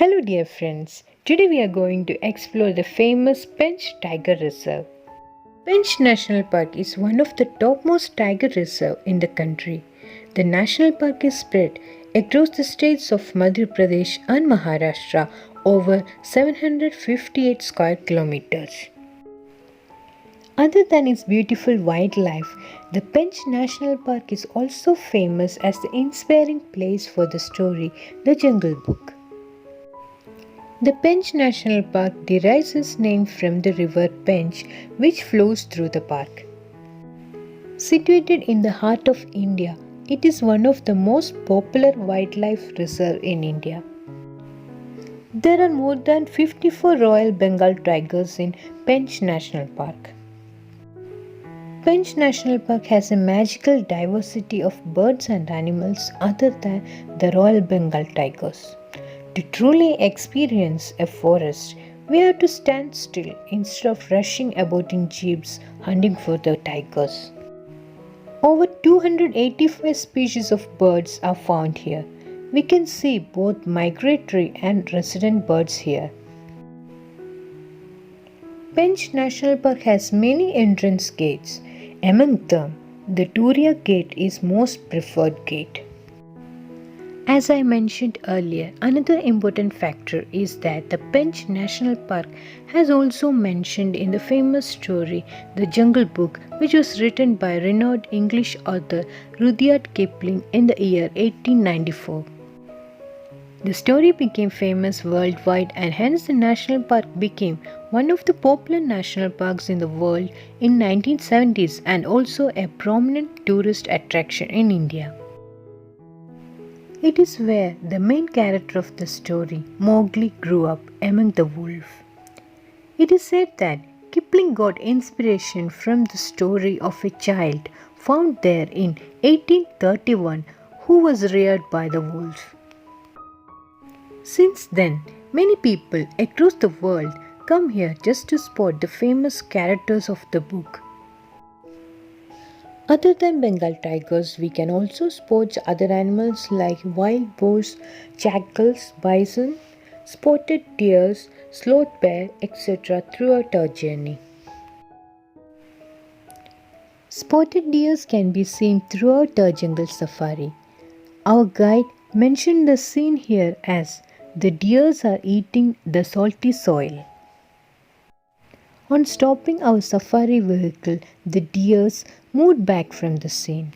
Hello, dear friends. Today we are going to explore the famous Pench Tiger Reserve. Pench National Park is one of the topmost tiger reserve in the country. The national park is spread across the states of Madhya Pradesh and Maharashtra over 758 square kilometers. Other than its beautiful wildlife, the Pench National Park is also famous as the inspiring place for the story The Jungle Book. The Pench National Park derives its name from the river Pench, which flows through the park. Situated in the heart of India, it is one of the most popular wildlife reserves in India. There are more than 54 Royal Bengal Tigers in Pench National Park. Pench National Park has a magical diversity of birds and animals other than the Royal Bengal Tigers. To truly experience a forest, we have to stand still instead of rushing about in jeeps hunting for the tigers. Over 285 species of birds are found here. We can see both migratory and resident birds here. Pench National Park has many entrance gates. Among them, the Turia gate is most preferred gate. As I mentioned earlier, another important factor is that the Pench National Park has also mentioned in the famous story The Jungle Book, which was written by renowned English author Rudyard Kipling in the year 1894. The story became famous worldwide and hence the national park became one of the popular national parks in the world in 1970s and also a prominent tourist attraction in India. It is where the main character of the story, Mowgli, grew up among the wolves. It is said that Kipling got inspiration from the story of a child found there in 1831 who was reared by the wolves. Since then, many people across the world come here just to spot the famous characters of the book. Other than Bengal tigers, we can also spot other animals like wild boars, jackals, bison, spotted deers, sloth bear, etc. throughout our journey. Spotted deers can be seen throughout our jungle safari. Our guide mentioned the scene here as the deers are eating the salty soil. On stopping our safari vehicle, the deers moved back from the scene.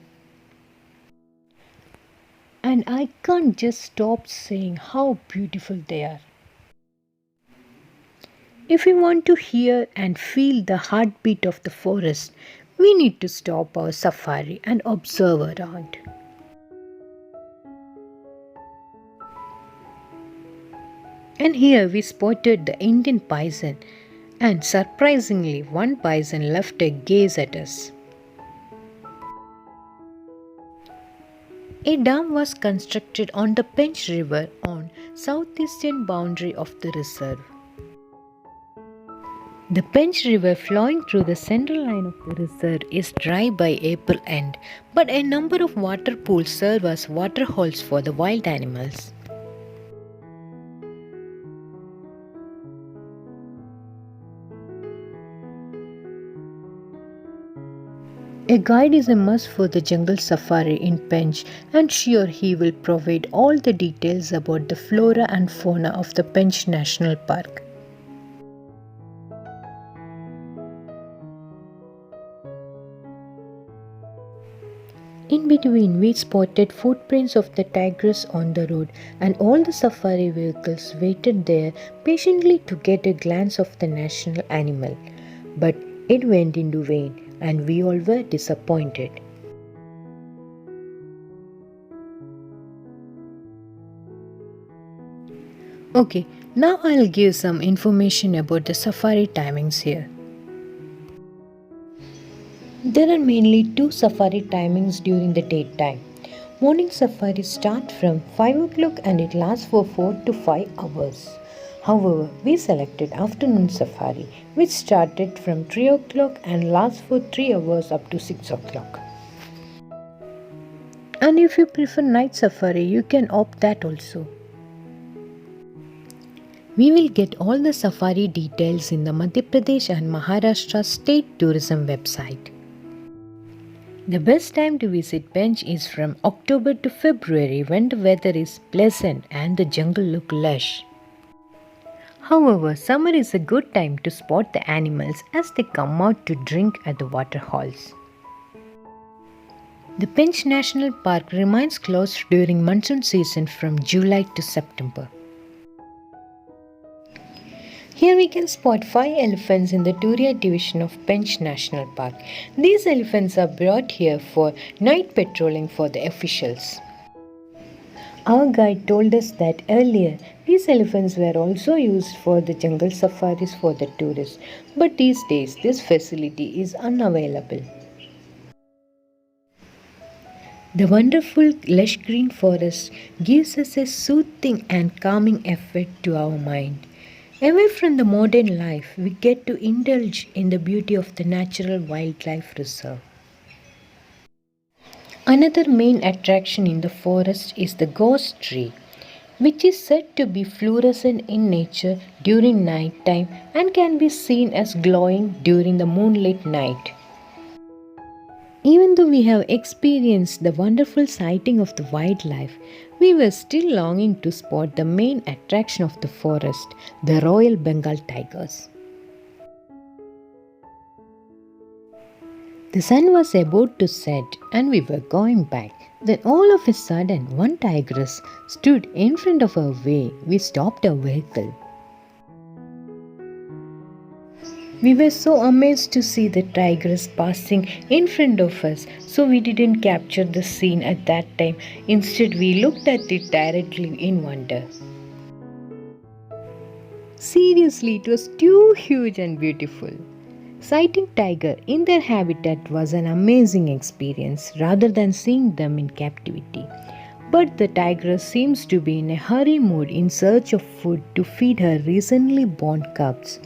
And I can't just stop saying how beautiful they are. If we want to hear and feel the heartbeat of the forest, we need to stop our safari and observe around. And here we spotted the Indian bison. And surprisingly, one bison left a gaze at us. A dam was constructed on the Pench River on southeastern boundary of the reserve. The Pench River flowing through the central line of the reserve is dry by April end, but a number of water pools serve as water holes for the wild animals. A guide is a must for the jungle safari in Pench and sure he will provide all the details about the flora and fauna of the Pench National Park. In between, we spotted footprints of the tigers on the road and all the safari vehicles waited there patiently to get a glance of the national animal. But it went into vain and we all were disappointed. Okay, now I'll give some information about the safari timings here. There are mainly two safari timings during the daytime. Morning safari starts from 5 o'clock and it lasts for 4 to 5 hours. However, we selected afternoon safari, which started from 3 o'clock and lasts for 3 hours up to 6 o'clock. And if you prefer night safari, you can opt that also. We will get all the safari details in the Madhya Pradesh and Maharashtra state tourism website. The best time to visit Pench is from October to February when the weather is pleasant and the jungle look lush. However, summer is a good time to spot the animals as they come out to drink at the waterholes. The Pench National Park remains closed during monsoon season from July to September. Here we can spot 5 elephants in the Turia division of Pench National Park. These elephants are brought here for night patrolling for the officials. Our guide told us that earlier these elephants were also used for the jungle safaris for the tourists, but these days this facility is unavailable. The wonderful lush green forest gives us a soothing and calming effect to our mind. Away from the modern life, we get to indulge in the beauty of the natural wildlife reserve. Another main attraction in the forest is the ghost tree, which is said to be fluorescent in nature during night time and can be seen as glowing during the moonlit night. Even though we have experienced the wonderful sighting of the wildlife, we were still longing to spot the main attraction of the forest, the Royal Bengal Tigers. The sun was about to set and we were going back. Then all of a sudden, one tigress stood in front of our way. We stopped our vehicle. We were so amazed to see the tigress passing in front of us, so we didn't capture the scene at that time. Instead, we looked at it directly in wonder. Seriously, it was too huge and beautiful. Sighting tiger in their habitat was an amazing experience rather than seeing them in captivity. But the tigress seems to be in a hurry mood in search of food to feed her recently born cubs.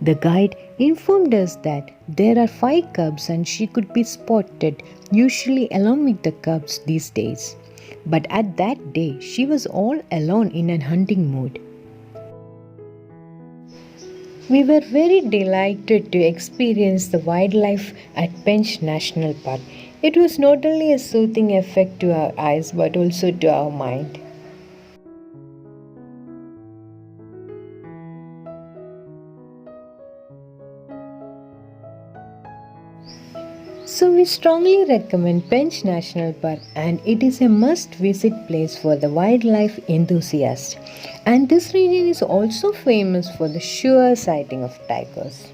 The guide informed us that there are 5 cubs and she could be spotted usually along with the cubs these days. But at that day, she was all alone in a hunting mood. We were very delighted to experience the wildlife at Pench National Park. It was not only a soothing effect to our eyes but also to our mind. So we strongly recommend Pench National Park and it is a must-visit place for the wildlife enthusiast. And this region is also famous for the sure sighting of tigers.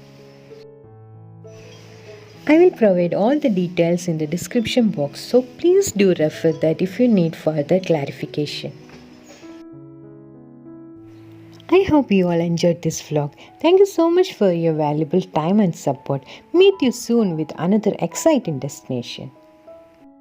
I will provide all the details in the description box, so please do refer that if you need further clarification. I hope you all enjoyed this vlog. Thank you so much for your valuable time and support. Meet you soon with another exciting destination.